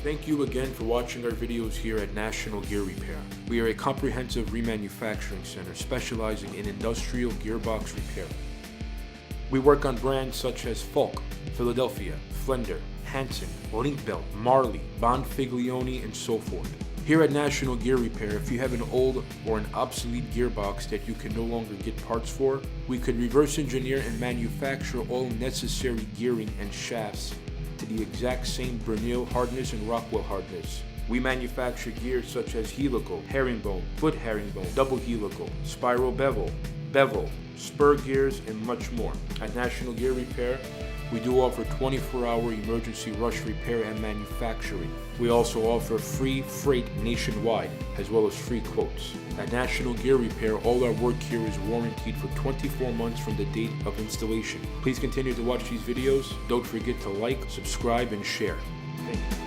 Thank you again for watching our videos here at National Gear Repair. We are a comprehensive remanufacturing center specializing in industrial gearbox repair. We work on brands such as Falk, Philadelphia, Flender, Hanson, Linkbelt, Marley, Bonfiglione, and so forth. Here at National Gear Repair, if you have an old or an obsolete gearbox that you can no longer get parts for, we could reverse engineer and manufacture all necessary gearing and shafts to the exact same Bernil hardness and Rockwell hardness. We manufacture gears such as helical, herringbone, foot herringbone, double helical, spiral bevel, spur gears, and much more. At National Gear Repair, we do offer 24-hour emergency rush repair and manufacturing. We also offer free freight nationwide, as well as free quotes. At National Gear Repair, all our work here is warranted for 24 months from the date of installation. Please continue to watch these videos. Don't forget to like, subscribe, and share. Thank you.